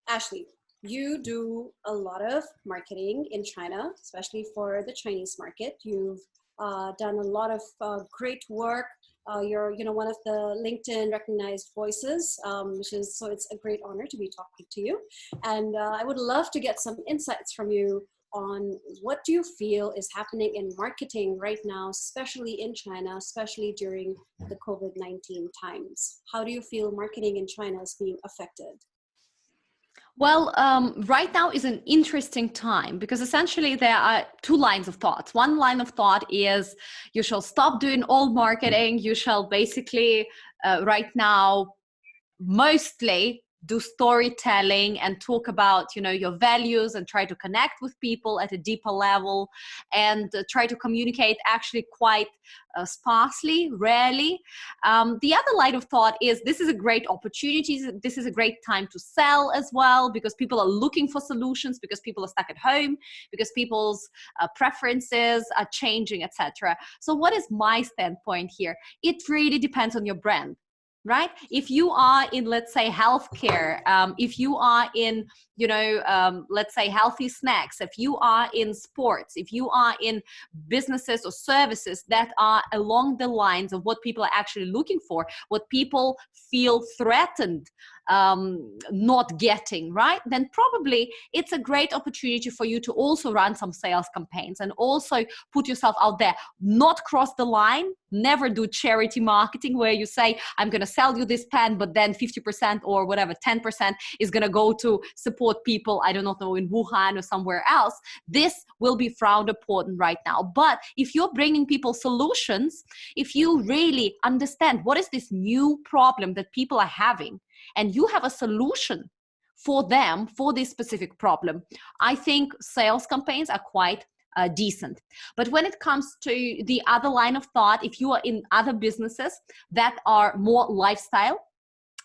Ashley, you do a lot of marketing in China, especially for the Chinese market. You've done a lot of great work. You're, one of the LinkedIn recognized voices, which is, so it's a great honor to be talking to you. And I would love to get some insights from you on what do you feel is happening in marketing right now, especially in China, especially during the COVID-19 times. How do you feel marketing in China is being affected? Well, right now is an interesting time because essentially there are two lines of thought. One line of thought is you shall stop doing all marketing. You shall basically right now mostly do storytelling and talk about, your values and try to connect with people at a deeper level and try to communicate actually quite sparsely, rarely. The other line of thought is this is a great opportunity. This is a great time to sell as well because people are looking for solutions, because people are stuck at home, because people's preferences are changing, etc. So what is my standpoint here? It really depends on your brand. Right? If you are in, let's say, healthcare, if you are in, let's say healthy snacks, if you are in sports, if you are in businesses or services that are along the lines of what people are actually looking for, what people feel threatened not getting, right? Then probably it's a great opportunity for you to also run some sales campaigns and also put yourself out there, not cross the line. Never do charity marketing where you say, I'm going to sell you this pen, but then 50% or whatever, 10% is going to go to support people, I do not know, in Wuhan or somewhere else. This will be frowned upon right now. But if you're bringing people solutions, if you really understand what is this new problem that people are having, and you have a solution for them, for this specific problem, I think sales campaigns are quite decent. But when it comes to the other line of thought, if you are in other businesses that are more lifestyle,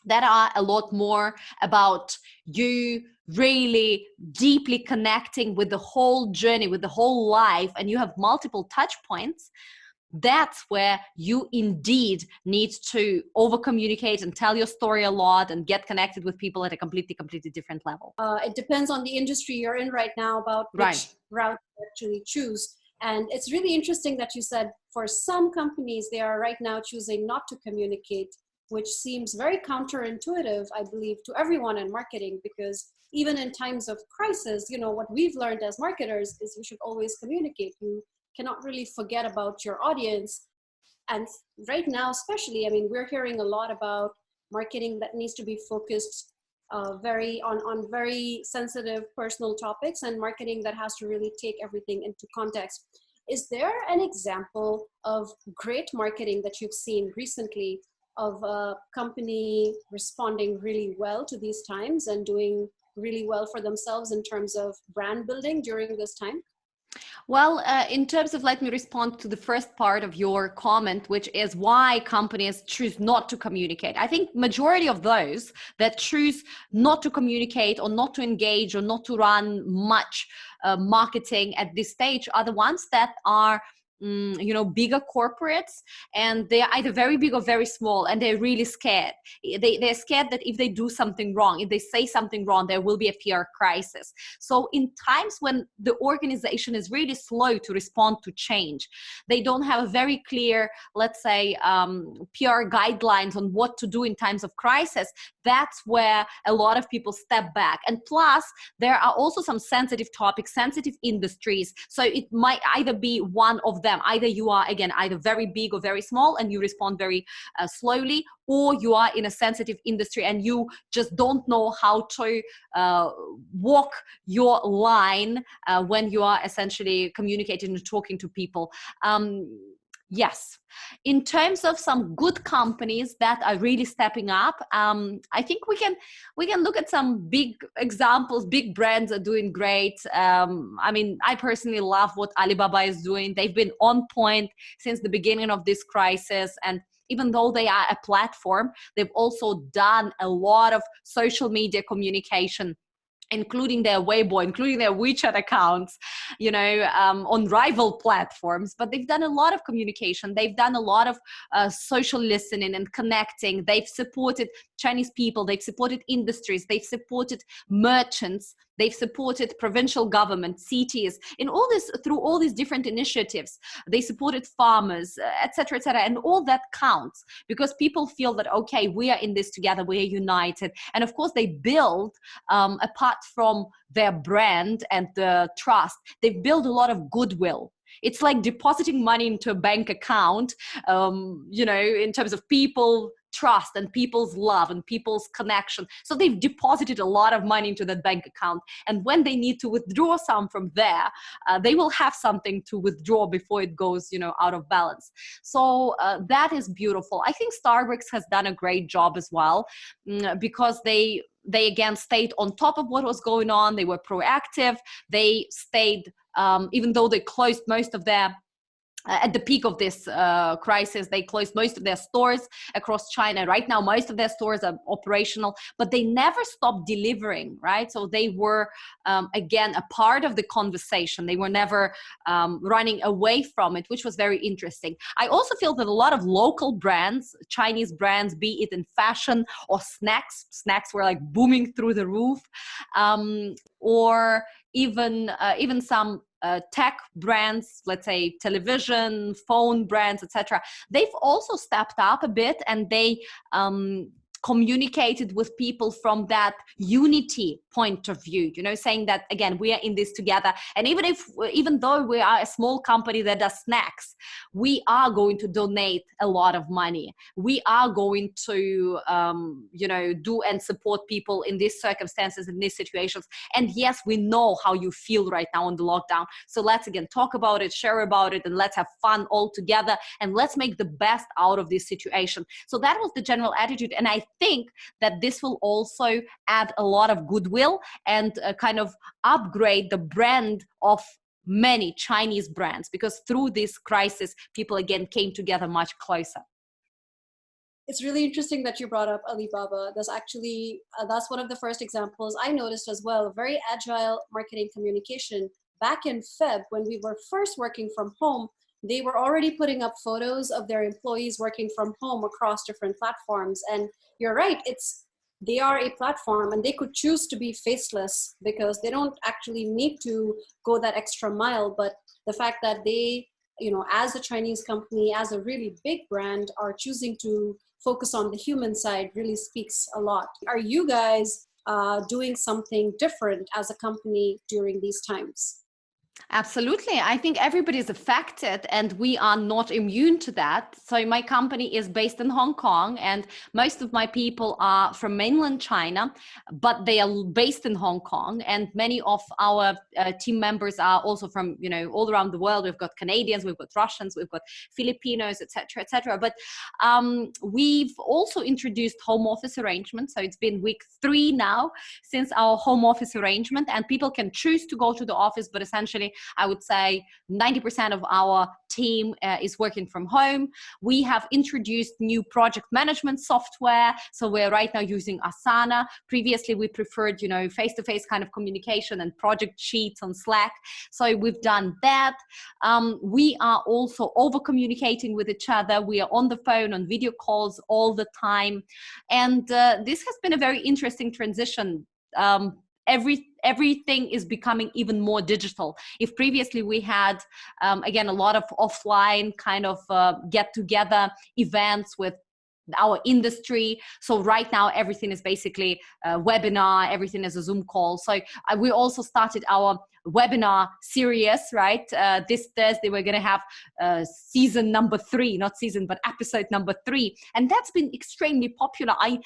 that are a lot more about you really deeply connecting with the whole journey, with the whole life, and you have multiple touch points, that's where you indeed need to over communicate and tell your story a lot and get connected with people at a completely different level. It depends on the industry you're in right now about which route you actually choose. And it's really interesting that you said for some companies, they are right now choosing not to communicate, which seems very counterintuitive, I believe, to everyone in marketing, because even in times of crisis, what we've learned as marketers is you should always communicate. You cannot really forget about your audience. And right now, especially, we're hearing a lot about marketing that needs to be focused on very sensitive personal topics, and marketing that has to really take everything into context. Is there an example of great marketing that you've seen recently of a company responding really well to these times and doing really well for themselves in terms of brand building during this time? Well, in terms of, let me respond to the first part of your comment, which is why companies choose not to communicate. I think majority of those that choose not to communicate or not to engage or not to run much marketing at this stage are the ones that are bigger corporates, and they're either very big or very small, and they're really scared. They're scared that if they do something wrong, if they say something wrong, there will be a PR crisis. So in times when the organization is really slow to respond to change, they don't have a very clear, let's say, PR guidelines on what to do in times of crisis, that's where a lot of people step back. And plus, there are also some sensitive topics, sensitive industries. So it might either be one of them. Either you are, again, either very big or very small and you respond very slowly, or you are in a sensitive industry and you just don't know how to walk your line when you are essentially communicating and talking to people. Yes. In terms of some good companies that are really stepping up, I think we can look at some big examples. Big brands are doing great. I personally love what Alibaba is doing. They've been on point since the beginning of this crisis, and even though they are a platform, they've also done a lot of social media communication including their Weibo, including their WeChat accounts, on rival platforms. But they've done a lot of communication. They've done a lot of social listening and connecting. They've supported Chinese people. They've supported industries. They've supported merchants. They've supported provincial government, cities, in all this, through all these different initiatives. They supported farmers, et cetera, and all that counts because people feel that, okay, we are in this together, we are united. And of course, they build, apart from their brand and the trust, they've built a lot of goodwill. It's like depositing money into a bank account, in terms of people trust and people's love and people's connection. So they've deposited a lot of money into that bank account. And when they need to withdraw some from there, they will have something to withdraw before it goes, out of balance. So that is beautiful. I think Starbucks has done a great job as well, because they again stayed on top of what was going on. They were proactive. They stayed, even though they closed most of their at the peak of this crisis, they closed most of their stores across China. Right now, most of their stores are operational, but they never stopped delivering, right? So they were, again, a part of the conversation. They were never running away from it, which was very interesting. I also feel that a lot of local brands, Chinese brands, be it in fashion or snacks were like booming through the roof, or even some tech brands, let's say television, phone brands, etc. They've also stepped up a bit, and they communicated with people from that unity point of view, saying that, again, we are in this together. And even though we are a small company that does snacks, we are going to donate a lot of money. We are going to, do and support people in these circumstances, in these situations. And yes, we know how you feel right now on the lockdown. So let's, again, talk about it, share about it, and let's have fun all together. And let's make the best out of this situation. So that was the general attitude. And I think that this will also add a lot of goodwill and kind of upgrade the brand of many Chinese brands, because through this crisis, people again came together much closer. It's really interesting that you brought up Alibaba. That's actually, that's one of the first examples I noticed as well. Very agile marketing communication. Back in Feb, when we were first working from home, they were already putting up photos of their employees working from home across different platforms. And you're right, they are a platform, and they could choose to be faceless because they don't actually need to go that extra mile. But the fact that they, as a Chinese company, as a really big brand, are choosing to focus on the human side really speaks a lot. Are you guys doing something different as a company during these times? Absolutely. I think everybody is affected, and we are not immune to that. So my company is based in Hong Kong, and most of my people are from mainland China, but they are based in Hong Kong. And many of our team members are also from, all around the world. We've got Canadians, we've got Russians, we've got Filipinos, etc., etc. But we've also introduced home office arrangements. So it's been week 3 now since our home office arrangement, and people can choose to go to the office, but essentially I would say 90% of our team is working from home. We have introduced new project management software. So we're right now using Asana. Previously, we preferred, face-to-face kind of communication and project sheets on Slack. So we've done that. We are also over-communicating with each other. We are on the phone, on video calls all the time. And this has been a very interesting transition. Everything is becoming even more digital. If previously we had, again, a lot of offline kind of get-together events with our industry. So right now, everything is basically a webinar, everything is a Zoom call. So we also started our webinar series, right? This Thursday, we're going to have season number 3, not season, but episode number 3. And that's been extremely popular. I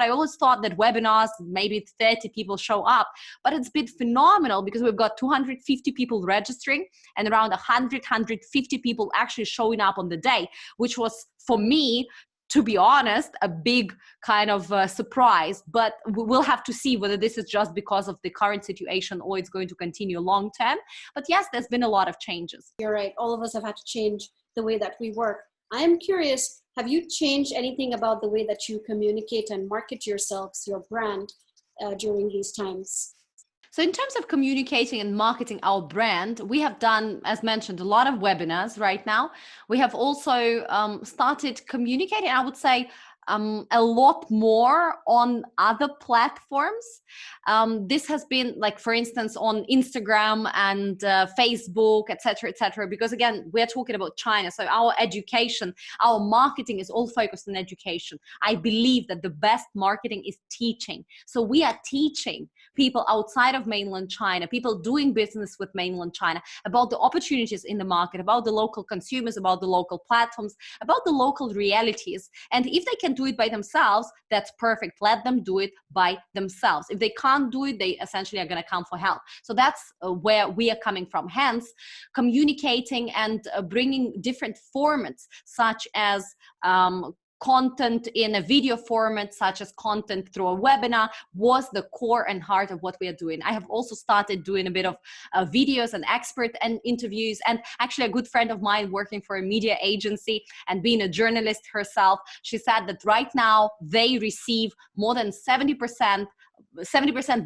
always thought that webinars, maybe 30 people show up, but it's been phenomenal because we've got 250 people registering and around 150 people actually showing up on the day, which was, for me, to be honest, a big kind of surprise. But we'll have to see whether this is just because of the current situation or it's going to continue long term. But yes, there's been a lot of changes. You're right. All of us have had to change the way that we work. I am curious, have you changed anything about the way that you communicate and market yourselves, your brand, during these times? So in terms of communicating and marketing our brand, we have done, as mentioned, a lot of webinars right now. We have also started communicating, I would say, a lot more on other platforms. This has been like, for instance, on Instagram and Facebook, etc., because again, we're talking about China. So our education, our marketing is all focused on education. I believe that the best marketing is teaching. So we are teaching people outside of mainland China, people doing business with mainland China, about the opportunities in the market, about the local consumers, about the local platforms, about the local realities. And if they can do it by themselves, that's perfect. Let them do it by themselves. If they can't do it, they essentially are going to come for help. So that's where we are coming from. Hence, communicating and bringing different formats, such as content in a video format, such as content through a webinar, was the core and heart of what we are doing. I have also started doing a bit of videos and expert and interviews. And actually, a good friend of mine working for a media agency and being a journalist herself, she said that right now they receive more than 70%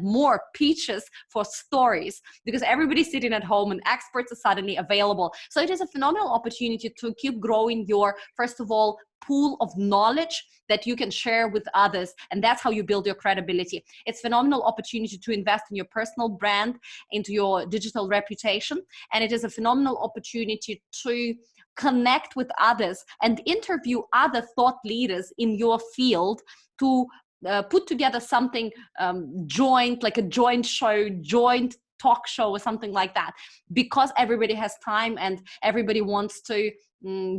more pitches for stories, because everybody's sitting at home and experts are suddenly available. So it is a phenomenal opportunity to keep growing your, first of all, pool of knowledge that you can share with others, and that's how you build your credibility. It's a phenomenal opportunity to invest in your personal brand, into your digital reputation, and it is a phenomenal opportunity to connect with others and interview other thought leaders in your field to put together something joint, like a joint show, joint talk show or something like that, because everybody has time and everybody wants to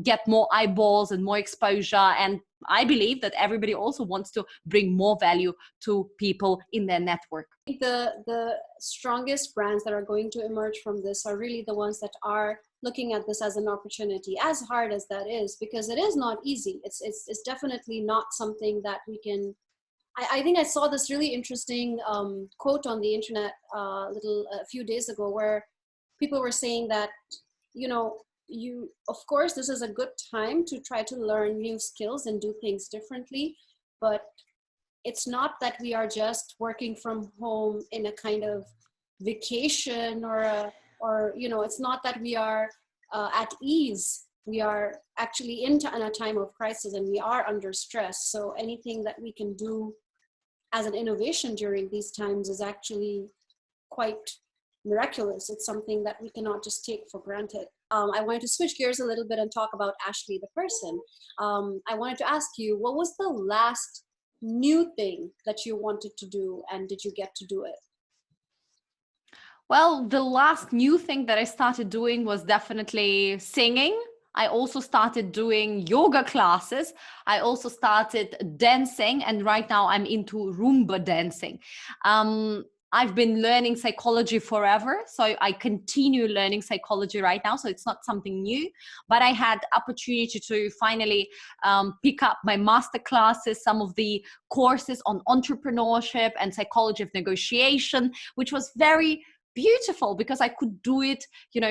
get more eyeballs and more exposure. And I believe that everybody also wants to bring more value to people in their network. The strongest brands that are going to emerge from this are really the ones that are looking at this as an opportunity, as hard as that is, because it is not easy. It's definitely not something that we can. I think I saw this really interesting quote on the internet a few days ago, where people were saying that, of course, this is a good time to try to learn new skills and do things differently, but it's not that we are just working from home in a kind of vacation or it's not that we are at ease. We are actually in a time of crisis and we are under stress. So anything that we can do as an innovation during these times is actually quite miraculous. It's something that we cannot just take for granted. I wanted to switch gears a little bit and talk about Ashley, the person. I wanted to ask you, what was the last new thing that you wanted to do, and did you get to do it? Well, the last new thing that I started doing was definitely singing. I also started doing yoga classes. I also started dancing, and right now I'm into Roomba dancing. I've been learning psychology forever, so I continue learning psychology right now. So it's not something new, but I had opportunity to finally pick up my master classes, some of the courses on entrepreneurship and psychology of negotiation, which was very beautiful because I could do it,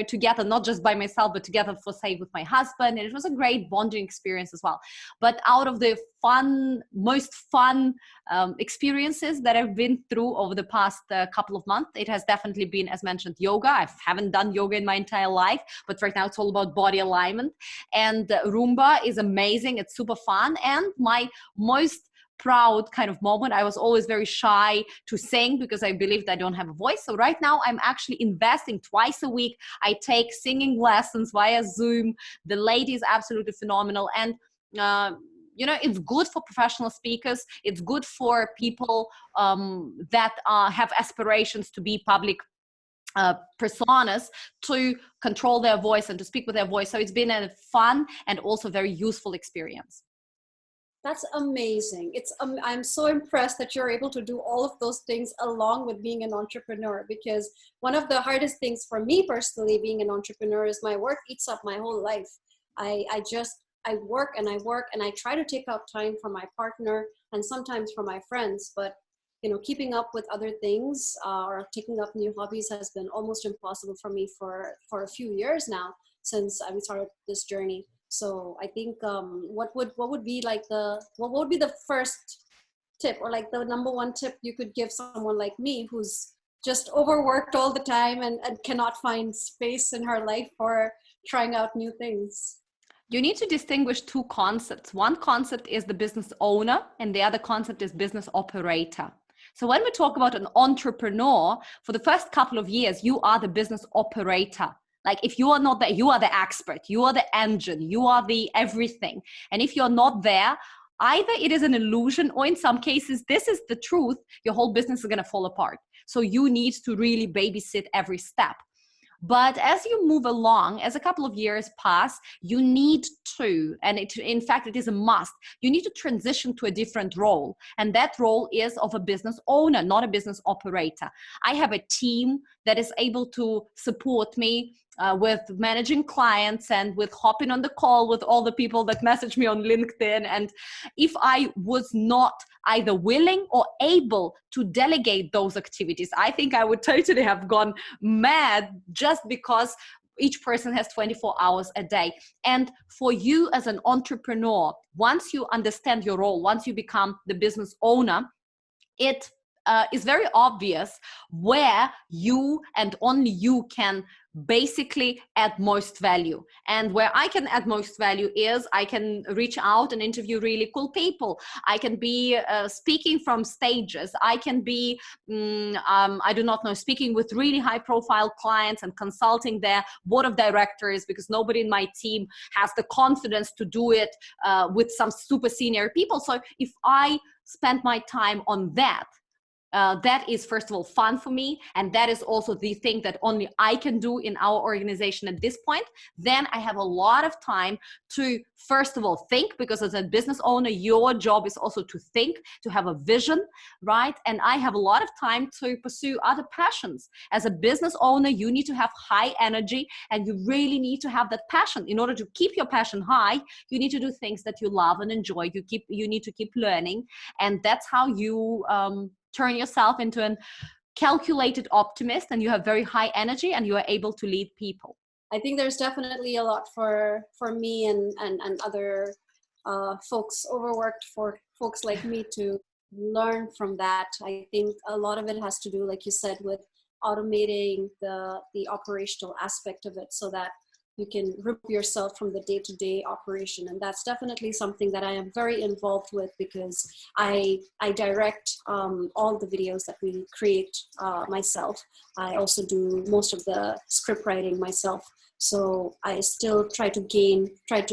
together, not just by myself, but together with my husband. And it was a great bonding experience as well. But out of the most fun experiences that I've been through over the past couple of months, it has definitely been, as mentioned, yoga. I haven't done yoga in my entire life, but right now it's all about body alignment. And Roomba is amazing. It's super fun. And my most proud kind of moment, I was always very shy to sing because I believed I don't have a voice. So right now I'm actually investing twice a week. I take singing lessons via Zoom. The lady is absolutely phenomenal. And it's good for professional speakers. It's good for people that have aspirations to be public personas, to control their voice and to speak with their voice. So it's been a fun and also very useful experience. That's amazing. I'm so impressed that you're able to do all of those things along with being an entrepreneur, because one of the hardest things for me personally being an entrepreneur is my work eats up my whole life. I work and I try to take out time for my partner and sometimes for my friends, but keeping up with other things or taking up new hobbies has been almost impossible for me for a few years now since I started this journey. So I think what would be the first tip, or like the number one tip you could give someone like me who's just overworked all the time and cannot find space in her life for trying out new things. You need to distinguish two concepts. One concept is the business owner, and the other concept is business operator. So when we talk about an entrepreneur, for the first couple of years, you are the business operator. Like if you are not there, you are the expert, you are the engine, you are the everything. And if you're not there, either it is an illusion, or in some cases, this is the truth, your whole business is going to fall apart. So you need to really babysit every step. But as you move along, as a couple of years pass, you need to, and in fact, it is a must, you need to transition to a different role. And that role is of a business owner, not a business operator. I have a team that is able to support me with managing clients and with hopping on the call with all the people that message me on LinkedIn. And if I was not either willing or able to delegate those activities, I think I would totally have gone mad, just because each person has 24 hours a day. And for you as an entrepreneur, once you understand your role, once you become the business owner, it is very obvious where you and only you can basically add most value. And where I can add most value is I can reach out and interview really cool people. I can be speaking from stages. I can be, I do not know, speaking with really high profile clients and consulting their board of directors, because nobody in my team has the confidence to do it with some super senior people. So if I spend my time on that, that is, first of all, fun for me. And that is also the thing that only I can do in our organization at this point. Then I have a lot of time to, first of all, think, because as a business owner, your job is also to think, to have a vision, right? And I have a lot of time to pursue other passions. As a business owner, you need to have high energy, and you really need to have that passion. In order to keep your passion high, you need to do things that you love and enjoy. You need to keep learning. And that's how you turn yourself into a calculated optimist, and you have very high energy and you are able to lead people. I think there's definitely a lot for me and other folks, overworked for folks like me, to learn from that. I think a lot of it has to do, like you said, with automating the operational aspect of it, so that you can remove yourself from the day-to-day operation. And that's definitely something that I am very involved with, because I direct all the videos that we create myself. I also do most of the script writing myself. So I still try to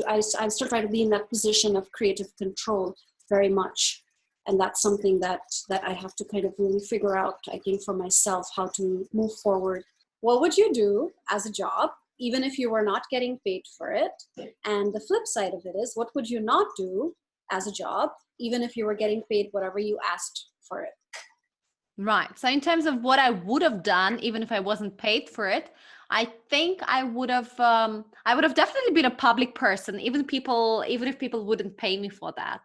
I still try to be in that position of creative control very much. And that's something that I have to kind of really figure out, I think, for myself, how to move forward. What would you do as a job, even if you were not getting paid for it? And the flip side of it is, what would you not do as a job, even if you were getting paid whatever you asked for it? Right. So in terms of what I would have done, even if I wasn't paid for it, I think I would have definitely been a public person, even if people wouldn't pay me for that.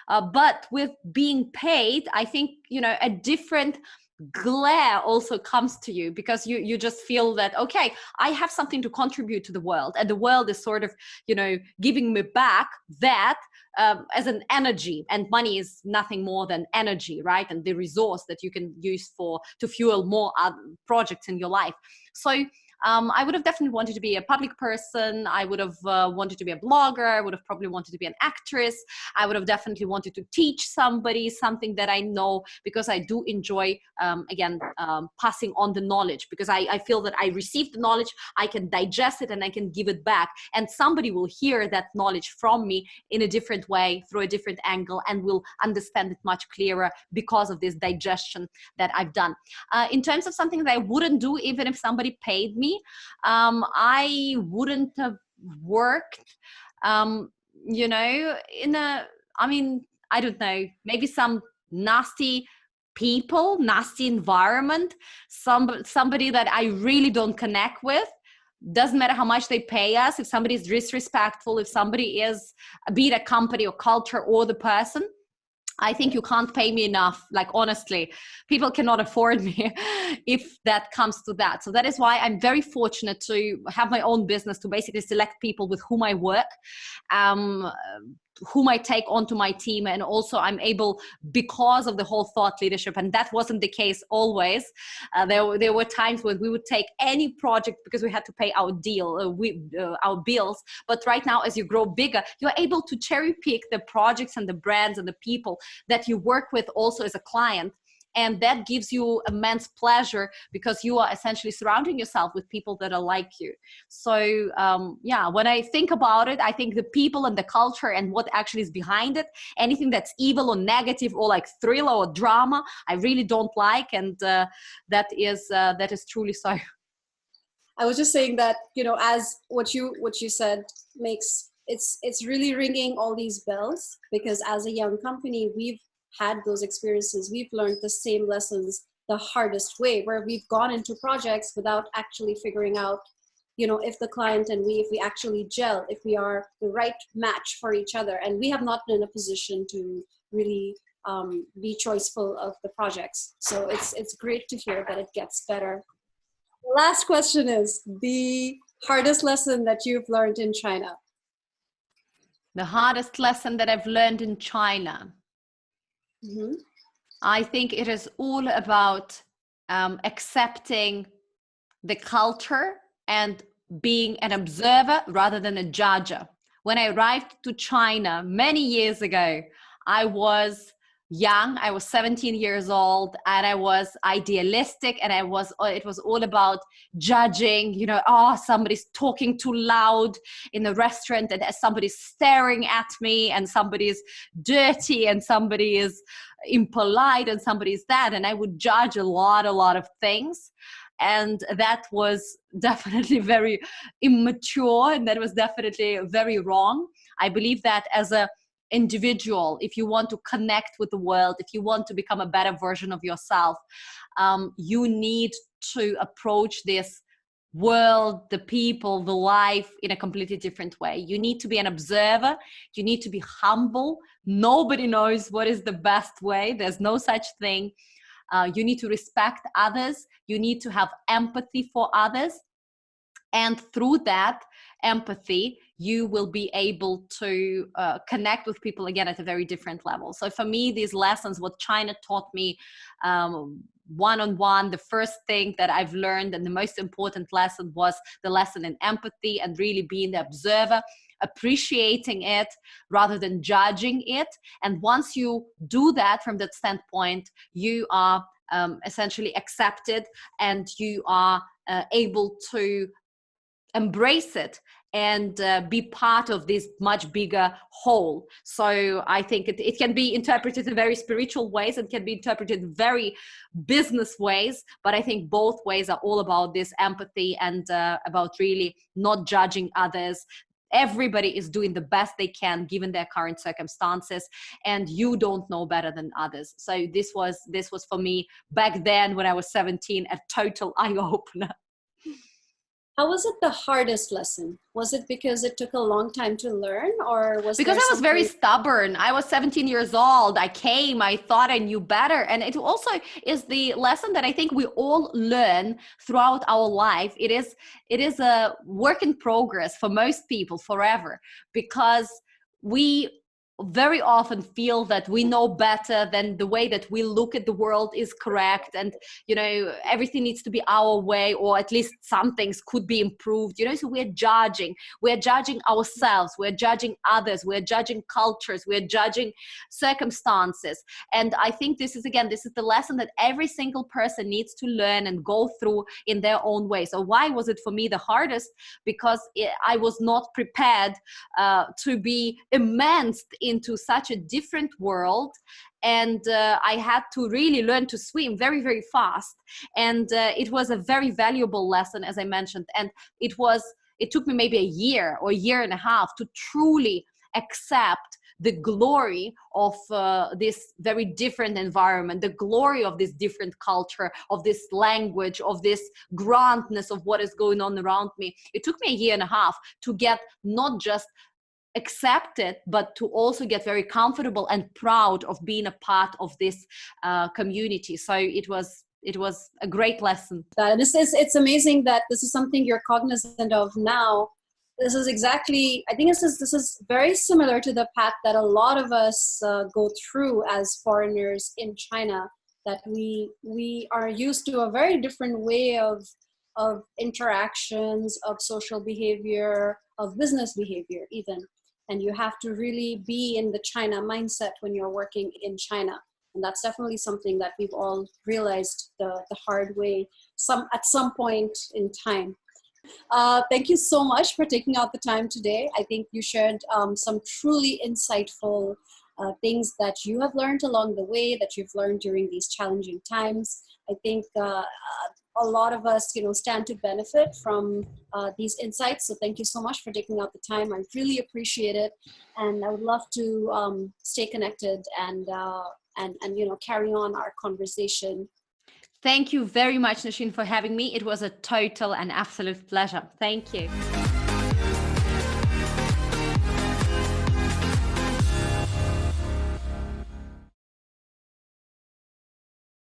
But with being paid, I think, a different glare also comes to you, because you just feel that, okay, I have something to contribute to the world, and the world is sort of giving me back that as an energy, and money is nothing more than energy, right? And the resource that you can use to fuel more projects in your life. So I would have definitely wanted to be a public person. I would have wanted to be a blogger. I would have probably wanted to be an actress. I would have definitely wanted to teach somebody something that I know, because I do enjoy, passing on the knowledge, because I feel that I received the knowledge, I can digest it, and I can give it back. And somebody will hear that knowledge from me in a different way, through a different angle, and will understand it much clearer because of this digestion that I've done. In terms of something that I wouldn't do, even if somebody paid me, I wouldn't have worked, I don't know, maybe some nasty people, nasty environment, somebody that I really don't connect with. Doesn't matter how much they pay us. If somebody is disrespectful, if somebody is, be it a company or culture or the person, I think you can't pay me enough. Like, honestly, people cannot afford me if that comes to that. So that is why I'm very fortunate to have my own business, to basically select people with whom I work, whom I take onto my team. And also I'm able, because of the whole thought leadership, and that wasn't the case always. There were times when we would take any project because we had to pay our our bills. But right now, as you grow bigger, you're able to cherry pick the projects and the brands and the people that you work with also as a client. And that gives you immense pleasure because you are essentially surrounding yourself with people that are like you. So yeah, when I think about it, I think the people and the culture and what actually is behind it, anything that's evil or negative or like thriller or drama, I really don't like. And that is truly so. I was just saying that, you know, as what you said makes it's really ringing all these bells, because as a young company, we've had those experiences. We've learned the same lessons the hardest way, where we've gone into projects without actually figuring out, you know, if the client and if we actually gel, if we are the right match for each other. And we have not been in a position to really be choiceful of the projects. So it's great to hear that it gets better. The last question is the hardest lesson that you've learned in China. The hardest lesson that I've learned in China. Mm-hmm. I think it is all about accepting the culture and being an observer rather than a judger. When I arrived to China many years ago, I was young. I was 17 years old, and I was idealistic, and it was all about judging, you know, somebody's talking too loud in the restaurant, and somebody's staring at me, and somebody's dirty, and somebody is impolite, and somebody's that. And I would judge a lot of things. And that was definitely very immature, and that was definitely very wrong. I believe that as a individual, if you want to connect with the world, if you want to become a better version of yourself, you need to approach this world, the people, the life in a completely different way. You need to be an observer. You need to be humble. Nobody knows what is the best way. There's no such thing. You need to respect others. You need to have empathy for others. And through that empathy, you will be able to connect with people again at a very different level. So for me, these lessons, what China taught me one-on-one, the first thing that I've learned and the most important lesson was the lesson in empathy and really being the observer, appreciating it rather than judging it. And once you do that from that standpoint, you are essentially accepted, and you are able to embrace it and be part of this much bigger whole. So I think it can be interpreted in very spiritual ways and can be interpreted in very business ways, but I think both ways are all about this empathy and about really not judging others. Everybody is doing the best they can given their current circumstances, and you don't know better than others. So this was for me back then when I was 17 a total eye-opener. How was it the hardest lesson? Was it because it took a long time to learn, or was because I was very stubborn? I was 17 years old. I thought I knew better. And it also is the lesson that I think we all learn throughout our life. It is a work in progress for most people forever, because we very often feel that we know better, than the way that we look at the world is correct, and you know, everything needs to be our way, or at least some things could be improved, you know. So we're judging ourselves, we're judging others, we're judging cultures, we're judging circumstances. And I think this is the lesson that every single person needs to learn and go through in their own way. So why was it for me the hardest? Because I was not prepared to be immersed into such a different world, and I had to really learn to swim very, very fast. And it was a very valuable lesson, as I mentioned, and it took me maybe a year or a year and a half to truly accept the glory of this very different environment, the glory of this different culture, of this language, of this grandness of what is going on around me. It took me a year and a half to get not just accept it, but to also get very comfortable and proud of being a part of this community. So it was a great lesson. It's amazing that this is something you're cognizant of now, this is exactly, I think this is very similar to the path that a lot of us go through as foreigners in China, that we are used to a very different way of interactions, of social behavior, of business behavior even. And you have to really be in the China mindset when you're working in China. And that's definitely something that we've all realized the hard way at some point in time. Thank you so much for taking out the time today. I think you shared some truly insightful things that you have learned along the way, that you've learned during these challenging times. I think a lot of us, stand to benefit from these insights. So thank you so much for taking out the time. I really appreciate it, and I would love to stay connected and carry on our conversation. Thank you very much, Nasheen, for having me. It was a total and absolute pleasure. Thank you.